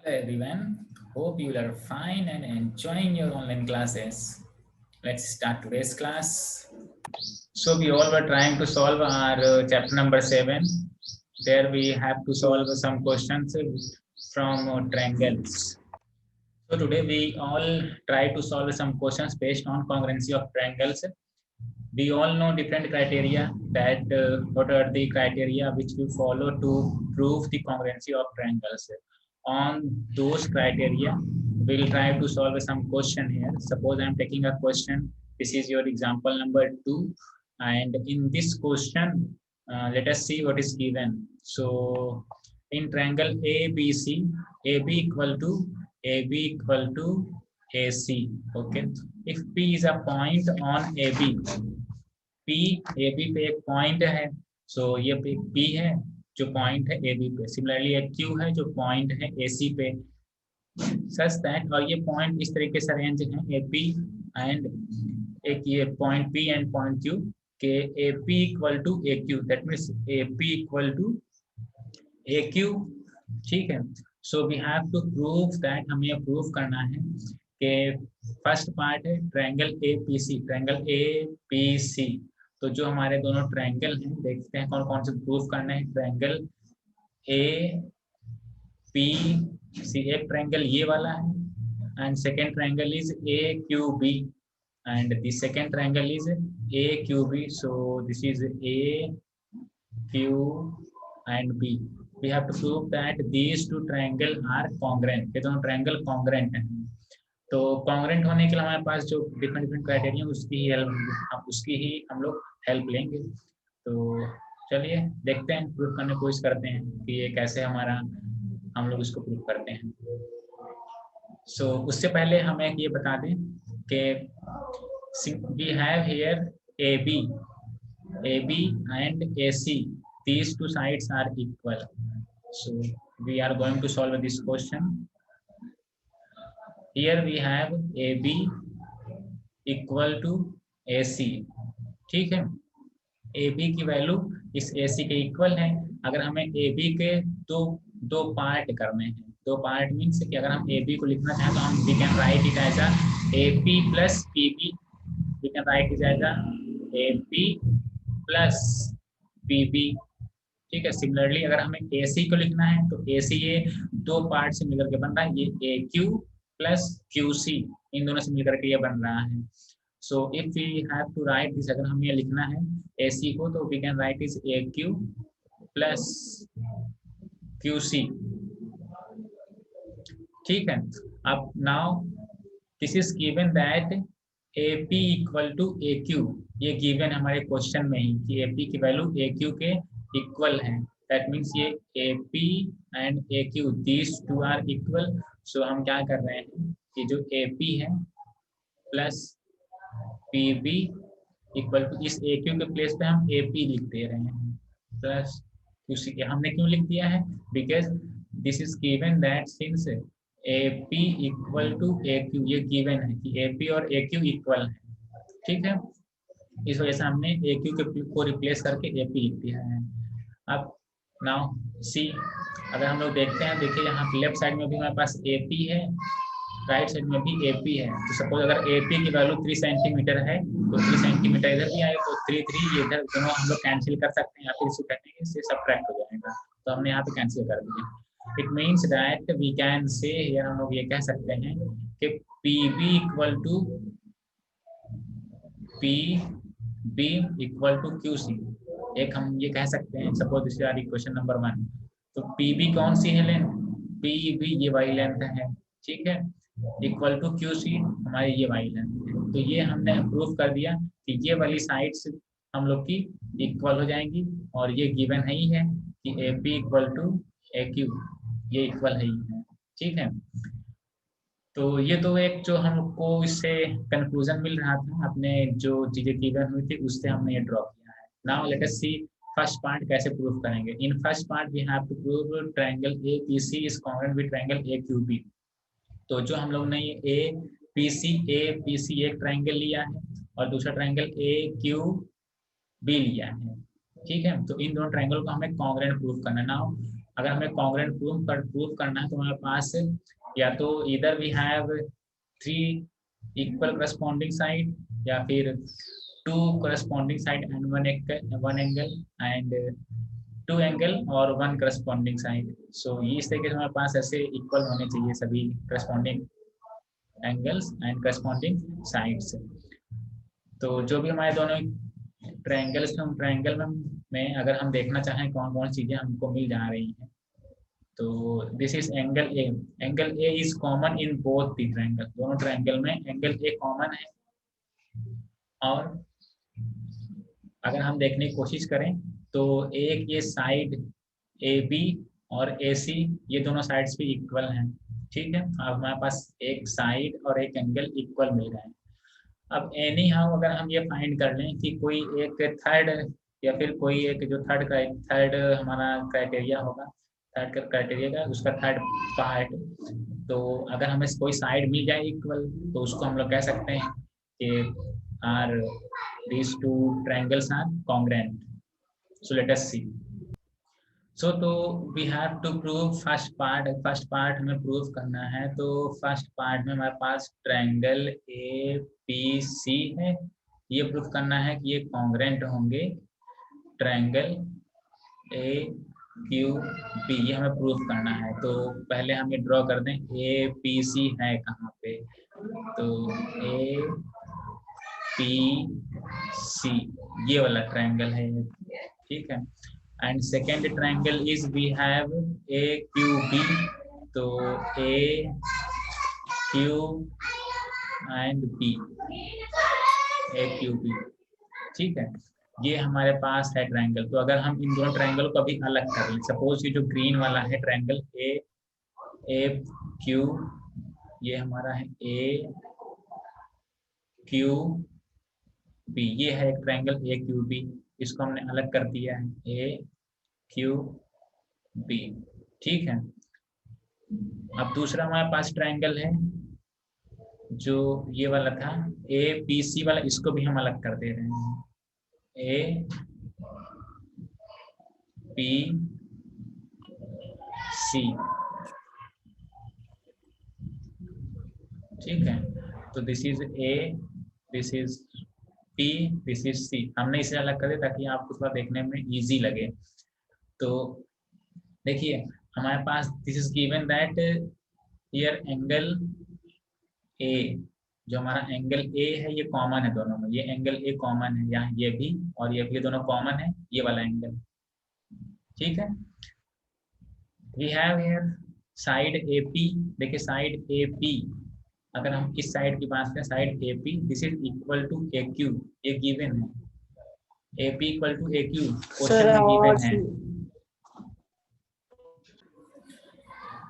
Hello everyone, hope you are fine and enjoying your online classes. Let's start today's class. So we all were trying to solve our chapter number 7. There we have to solve some questions from triangles. So today we all try to solve some questions based on congruency of triangles. We all know different criteria that what are the criteria which we follow to prove the congruency of triangles. On those criteria, we'll try to solve some question here. Suppose I'm taking a question. This is your example number 2. And in this question, let us see what is given. So in triangle ABC, AB equal to AC. Okay. If P is a point on AB, P A B पे एक point है, सो ये P है जो point है ए B पे, similarly एक Q है जो पॉइंट है ए सी पे, सच दैट, और ये पॉइंट इस तरीके से अरेंज है ए पी एंड एक ये point P and point Q के A P equal to A Q, that means A P equal to A Q. ठीक है, so we have to prove that, हमें ये प्रूव करना है कि फर्स्ट पार्ट है triangle A P C, triangle A P C. तो जो हमारे दोनों ट्रायंगल हैं, देखते हैं कौन कौन से प्रूव करने हैं। ट्रायंगल ए पी सी, एक ट्रायंगल ये वाला है and second triangle is A Q B and the second triangle is A Q B, so this is A Q and B. we have to prove that these two triangle are congruent, ये दोनों triangle congruent हैं। तो congruent होने के लिए हमारे पास जो different different criteria उसकी ही हम लोग हेल्प लेंगे। तो चलिए देखते हैं, प्रूफ करने की कोशिश करते हैं कि ये कैसे हमारा हम लोग इसको प्रूफ करते हैं। सो उससे पहले हमें ये बता दें कि we have here A B and A C, these two sides are equal, so we are going to solve this question. Here we have AB equal to AC। ठीक है, AB की वैल्यू इस AC के equal है। अगर हमें AB के दो पार्ट करने हैं, दो पार्ट मीन्स कि अगर हम AB को लिखना चाहें तो हम we can write it as AP plus PB, we can write it as AP plus PB। ठीक है, सिमिलरली अगर हमें AC को लिखना है तो AC ये दो पार्ट से मिलकर के बन रहा है, ये AQ प्लस QC, इन दोनों से मिलकर के ये बन रहा है। So if we have to write this, अगर हमें ये लिखना है AC को तो we can write is AQ plus QC। ठीक है, अब now this is given that AP equal to AQ, ये गिवन हमारे क्वेश्चन में ही कि AP की वैल्यू AQ के इक्वल है। दैट मीन्स ये AP and AQ these two are equal. सो हम क्या कर रहे हैं कि जो AP है प्लस PB इक्वल टू, इस AQ के प्लेस पे हम AP लिख दे रहे हैं प्लस QC। हमने क्यों लिख दिया है? Because this is given that since AP equal to AQ, ये गिवन है कि AP और AQ इक्वल है। ठीक है, इस वजह से हमने AQ के को रिप्लेस करके AP लिख दिया है। अब नाउ सी, अगर हम लोग देखते हैं, देखिए यहाँ लेफ्ट साइड में भी हमारे पास AP है, राइट साइड में भी AP है। तो सपोज अगर AP की वैल्यू 3 सेंटीमीटर है तो 3 सेंटीमीटर इधर भी आए तो 3 इधर, दोनों हम लोग कैंसिल कर सकते हैं या फिर इसको कहते हैं इससे सब्ट्रैक्ट हो जाएगा, तो हमने यहाँ पे कैंसिल कर दिया। It means that we can say, here हम लोग ये कह सकते हैं कि PB equal to PB equal to QC। एक हम ये कह सकते हैं, suppose this is equation number 1, तो PB कौन सी है लेंथ? PB ये वाली लेंथ है, ठीक है, इक्वल टू QC हमारी ये वाली लेंथ है। तो ये हमने प्रूफ कर दिया कि ये वाली साइड्स हम लोग की इक्वल हो जाएंगी, और ये गिवन ही है कि AP इक्वल टू AQ, ये इक्वल ही है। ठीक है, तो ये तो एक जो हमको इससे कंक्लूजन मिल रहा था, अपने जो चीजें गिवन हुई थी उससे हमने ये ड्रॉ किया है। Now let us see first part कैसे प्रूव करेंगे। In first part we have to prove triangle APC is congruent with triangle AQB। तो जो हम लोग ने ये APC एक ट्रायंगल लिया है और दूसरा ट्रायंगल AQB लिया है। ठीक है, तो इन दोनों ट्रायंगल को हमें कॉन्ग्रुएंट प्रूव करना है। नाउ अगर हमें कॉन्ग्रुएंट प्रूफ करना है तो हमारे पास या तो इधर we have 3 equal corresponding side या फिर 2 corresponding side and one angle and 2 angle और 1 करस्पॉन्डिंग साइड। सो ये इस तरीके से हमारे पास ऐसे इक्वल होने चाहिए सभी corresponding angles and corresponding sides. तो जो भी हमारे दोनों ट्रायंगल्स में, ट्रायंगल में अगर हम देखना चाहें कौन कौन चीजें हमको मिल जा रही हैं, तो this is angle A. Angle A is common in both the triangle, दोनों ट्रायंगल में एंगल ए कॉमन है। और अगर हम देखने की कोशिश करें तो एक ये साइड ए बी और ए सी, ये दोनों साइड्स भी इक्वल हैं। ठीक है, अब हमारे पास एक साइड और एक एंगल इक्वल मिल गए। अब एनी हाउ अगर हम ये फाइंड कर लें कि कोई एक थर्ड या फिर कोई एक जो थर्ड हमारा क्राइटेरिया होगा, थर्ड क्राइटेरिया का उसका थर्ड पार्ट, तो अगर हमें कोई साइड मिल जाए इक्वल तो उसको हम लोग कह सकते हैं कि are these two triangles are congruent. So let us see. So तो we have to prove first part हमें प्रूव करना है। तो फर्स्ट पार्ट में हमारे पास ट्रायंगल ए पी सी है, ये प्रूव करना है कि ये कॉन्ग्रेंट होंगे ट्रायंगल ए क्यू बी, ये हमें प्रूव करना है। तो पहले हम ये ड्रॉ कर दें ए पी सी है कहाँ पे, तो ए पी सी ये वाला ट्रायंगल है, ठीक है। And second triangle is we have A Q B, तो A Q and B, A Q B, ठीक है। ये हमारे पास है ट्रायंगल। तो अगर हम इन दोनों ट्रायंगल को अभी अलग कर लें, सपोज ये जो ग्रीन वाला है ट्रायंगल ए क्यू, ये हमारा है ए क्यू बी, ये है एक ट्रायंगल ए क्यू बी, इसको हमने अलग कर दिया है ए क्यू बी, ठीक है। अब दूसरा हमारे पास ट्रायंगल है जो ये वाला था ए पी सी वाला, इसको भी हम अलग कर दे रहे हैं ए पी सी, ठीक है। तो this is A, this is P, this is C, हमने इसे अलग कर दिया ताकि आपको थोड़ा देखने में इजी लगे। तो देखिए हमारे पास this is given that here angle A, जो हमारा एंगल ए है ये कॉमन है दोनों में, ये एंगल ए कॉमन है, यहाँ ये भी और ये भी, ये दोनों कॉमन है, ये वाला एंगल, ठीक है। We have here side A P, देखिए साइड ए पी, अगर हम इस साइड की बात करें side A P, this is equal to A Q, ये गिवन है, A P equal to A Q question में गिवन है,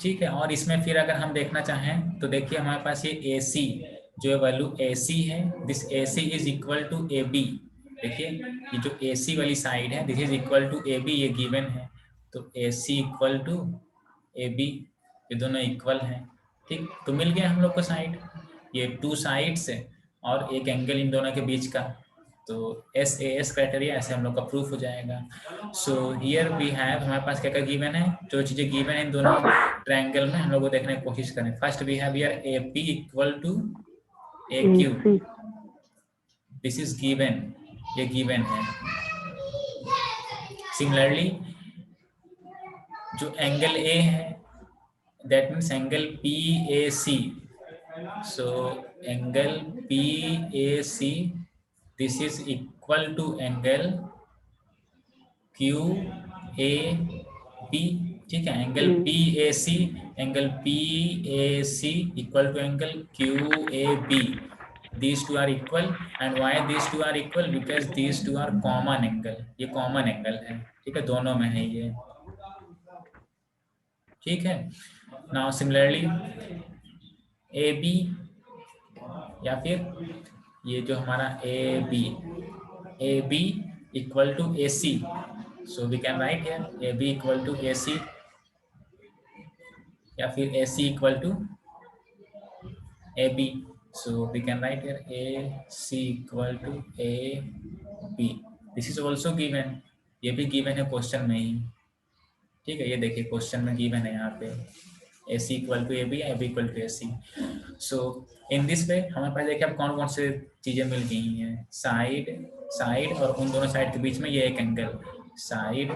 ठीक है। और इसमें फिर अगर हम देखना चाहें तो देखिए हमारे पास ये ए सी, जो वैल्यू ए सी है, this A C is equal to A B, देखिए ये जो ए सी वाली साइड है this is equal to A B, ये गिवन है। तो A C equal to A B, ये दोनों इक्वल हैं, ठीक। तो मिल गया हम लोग को साइड, ये 2 साइड्स है और एक एंगल इन दोनों के बीच का, तो एस ए एस क्राइटेरिया ऐसे हम लोग का प्रूफ हो जाएगा। सो हियर वी हैव, हमारे पास क्या क्या गिवन है, जो चीजें गिवन है इन दोनों ट्रायंगल में हम लोग को देखने की कोशिश करें। First we have here A P equal to A Q, this is given, ये गिवन है। सिमिलरली जो एंगल ए है that means angle P A C, so angle P A C this is equal to angle Q A B, ठीक है। Angle P A C, angle P A C equal to angle Q A B, these two are equal and why these two are equal, because these two are common angle, ये common angle है, ठीक है, दोनों में है ये, ठीक है। now similarly ए बी या फिर ये जो हमारा A B equal to A C, so we can write here A B equal to A C या फिर A C equal to A B, so we can write here AC equal to AB, this is also given, ये भी given है question में ही, ठीक है, ये देखिए क्वेश्चन में गिवन है यहाँ पे AC equal to AB, AB equal to AC। So in this way हमारे पास देखिए अब कौन कौन से चीजें मिल गई हैं, साइड, साइड और उन दोनों साइड के बीच में ये एक angle, side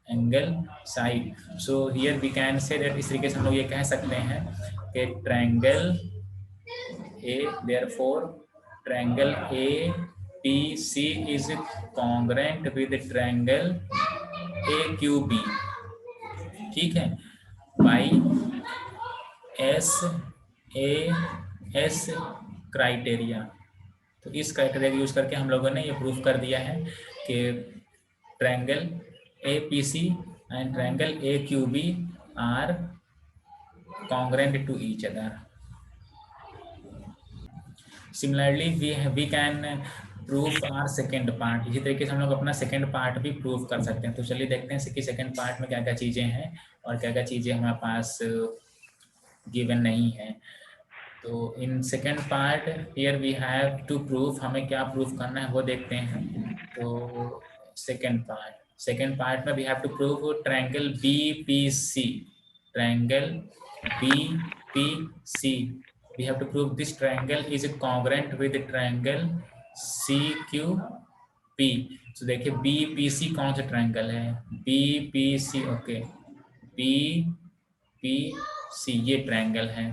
angle side. So here we can say that, इस तरीके से हम लोग ये कह सकते हैं कि triangle A, therefore triangle ABC is congruent with triangle AQB, ठीक है, बाई SAS क्राइटेरिया। तो इस क्राइटेरिया को यूज करके हम लोगों ने ये प्रूफ कर दिया है कि triangle APC and triangle AQB are congruent to each other. Similarly, we can prove our second part. इसी तरीके से हम लोग अपना सेकंड पार्ट भी प्रूव कर सकते हैं। तो चलिए देखते हैं कि सेकंड पार्ट में क्या क्या चीज़ें हैं और क्या क्या चीज़ें हमारे पास गिवन नहीं है। तो in second part here we have to proof, हमें क्या प्रूफ करना है वो देखते हैं। तो सेकंड पार्ट में we have to prove triangle BPC, triangle BPC, we have to prove this triangle is congruent with the triangle CQP। तो देखिए BPC कौन सा ट्रायंगल है, BPC, ओके, BPC ये ट्रायंगल है।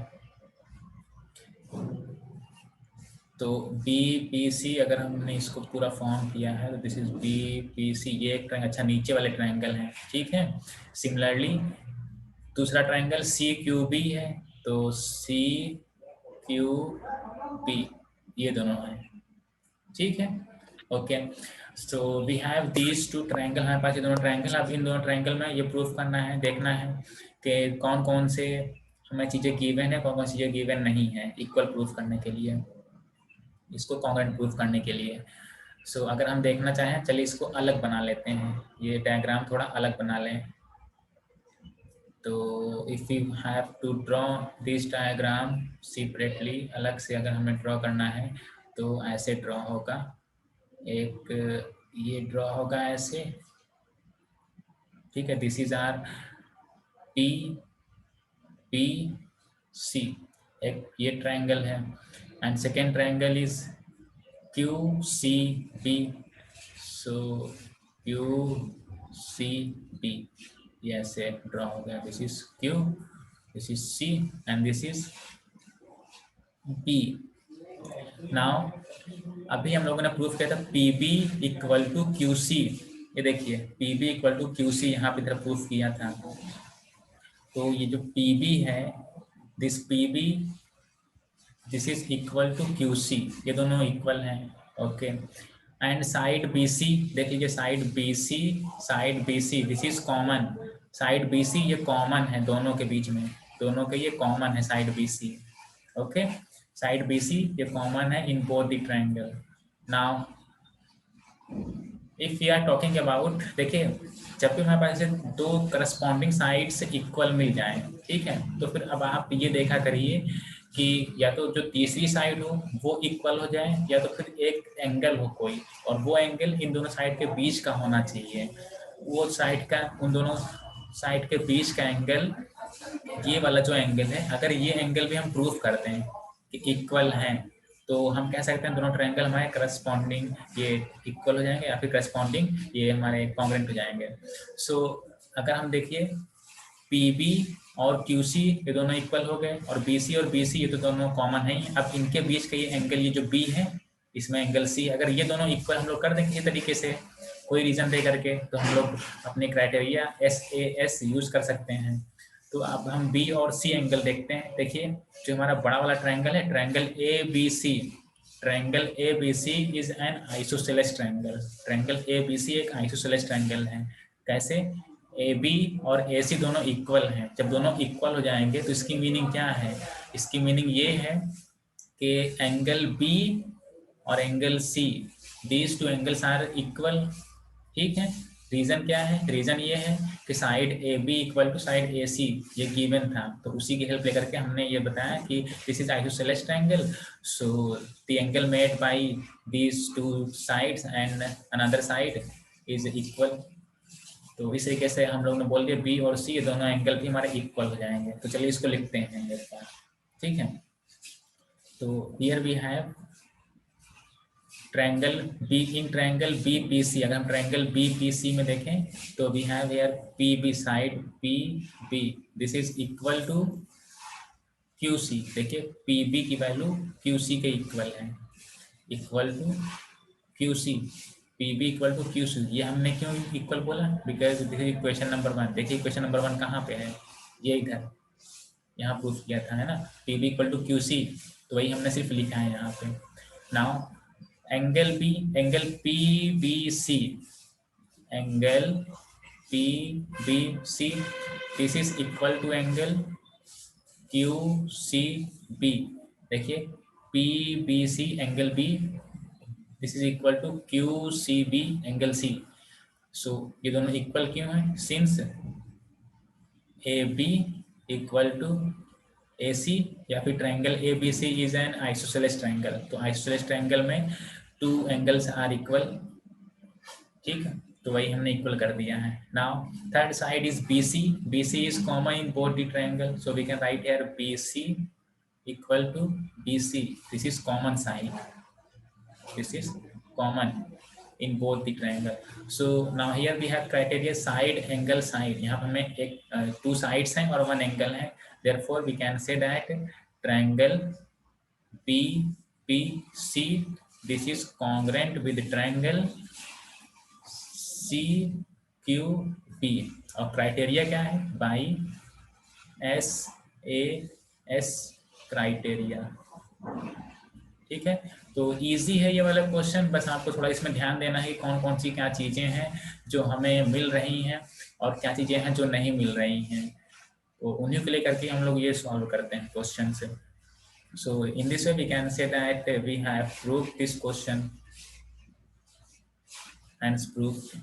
तो BPC अगर हमने इसको पूरा फॉर्म किया है तो दिस इज BPC, ये एक ट्रायंगल, अच्छा नीचे वाले ट्रायंगल है, ठीक है। सिमिलरली दूसरा ट्रायंगल CQB है, तो CQB ये दोनों है, ठीक है, okay. So we have these two triangle, हमारे पास ये दोनों ट्रायंगल। अब इन दोनों ट्रायंगल में ये प्रूफ करना है, देखना है कि कौन कौन से हमें चीज़ें गिवन है, कौन कौन सी चीज़ें गिवन नहीं है, इक्वल प्रूफ करने के लिए, इसको कॉन्ग्रुएंट प्रूफ करने के लिए। सो अगर हम देखना चाहें, चलिए इसको अलग बना लेते हैं, ये डायग्राम थोड़ा अलग बना लें। तो if you have to draw this diagram separately, अलग से अगर हमें ड्रॉ करना है तो ऐसे ड्रॉ होगा, एक ये ड्रॉ होगा ऐसे, ठीक है। दिस इज आर PPC, एक ये ट्रायंगल है, and second triangle is QCB, so QCB ये ऐसे ड्रॉ हो गया, this is Q, this is C and this is B। Now अभी हम लोगों ने प्रूफ किया था PB इक्वल टू QC, ये देखिए PB इक्वल टू QC यहाँ पे तरफ प्रूफ किया था। तो ये जो PB है, this PB this is equal to QC, ये दोनों इक्वल हैं, ओके। एंड साइड BC देख लीजिए, side BC this is common, side BC ये कॉमन है दोनों के बीच में, दोनों के ये कॉमन है side BC, okay. Side BC ये कॉमन है in both the triangle. Now if you are talking about, देखिए जब भी हमारे पास दो करस्पॉन्डिंग साइड से इक्वल मिल जाए, ठीक है, तो फिर अब आप ये देखा करिए कि या तो जो तीसरी साइड हो वो इक्वल हो जाए, या तो फिर एक एंगल हो कोई, और वो एंगल इन दोनों साइड के बीच का होना चाहिए। वो साइड का, उन दोनों साइड के बीच का एंगल, ये वाला जो एंगल है, अगर ये एंगल भी हम प्रूफ करते हैं कि इक्वल हैं, तो हम कह सकते हैं दोनों ट्रायंगल हमारे करस्पॉन्डिंग ये इक्वल हो जाएंगे, या फिर करस्पॉन्डिंग ये हमारे कॉन्ग्रुएंट हो जाएंगे। सो अगर हम देखिए PB और QC ये दोनों इक्वल हो गए, और BC और BC ये तो दोनों कॉमन है। अब इनके बीच का ये एंगल, ये जो B है, इसमें एंगल C, अगर ये दोनों इक्वल हम लोग कर देंगे इसी तरीके से कोई रीजन दे करके, तो हम लोग अपने क्राइटेरिया SAS यूज कर सकते हैं। तो अब हम B और C एंगल देखते हैं। देखिए जो हमारा बड़ा वाला ट्रायंगल है, triangle ABC, triangle ABC is an isosceles triangle, triangle ABC एक आइसोसेलेस ट्रायंगल है। कैसे? AB और AC दोनों इक्वल हैं। जब दोनों इक्वल हो जाएंगे तो इसकी मीनिंग क्या है? इसकी मीनिंग ये है कि एंगल B और angle C, these two angles are equal, ठीक है। रीजन क्या है? रीजन ये है कि side AB equal to side AC ये गिवन था, तो उसी की हेल्प लेकर के हमने ये बताया कि this is isosceles triangle, so the angle made by these two sides and another side is equal. तो इस तरीके से हम लोग ने बोल दिया बी और सी ये दोनों एंगल भी हमारे इक्वल हो जाएंगे। तो चलिए इसको लिखते हैं एक बार, ठीक है। तो here we have triangle B, in triangle B P C, अगर हम ट्रायंगल बी पी सी में देखें तो we have here P B side P B, this is equal to Q C. देखिए पी बी की वैल्यू क्यू सी के equal है, equal to Q C, P B equal to Q C. ये हमने क्यों इक्वल बोला? Because this is equation number 1। देखिए equation number 1 कहाँ पे है? ये इधर, यहाँ प्रूफ किया था, है ना, P B equal to Q C, तो वही हमने सिर्फ लिखा है यहाँ पे। Now angle B, angle P B C, angle P B C, this is equal to angle Q C B. देखिए P B C angle B, this is equal to Q C B angle C. So ये दोनों equal क्यों है? Since A B equal to A C, या फिर triangle A B C is an isosceles triangle. तो isosceles triangle में two angles are equal, ठीक है, तो वही हमने इक्वल कर दिया है। Now third side is B C, B C is common in both the triangle, so we can write here B C equal to B C, this is common side, this is common in both the triangle. So now here we have criteria side, angle, side. यहाँ पर हमें एक two sides हैं और one angle है, therefore we can say that triangle PPC this is congruent with the triangle CQB। और criteria क्या है? बाई SAS क्राइटेरिया, ठीक है। तो इजी है ये वाला क्वेश्चन, बस आपको थोड़ा इसमें ध्यान देना है कि कौन कौन सी क्या चीज़ें हैं जो हमें मिल रही हैं और क्या चीज़ें हैं जो नहीं मिल रही हैं, तो उन्हीं को लेकर के हम लोग ये सॉल्व करते हैं क्वेश्चन से। So in this way we can say that we have proved this question and proved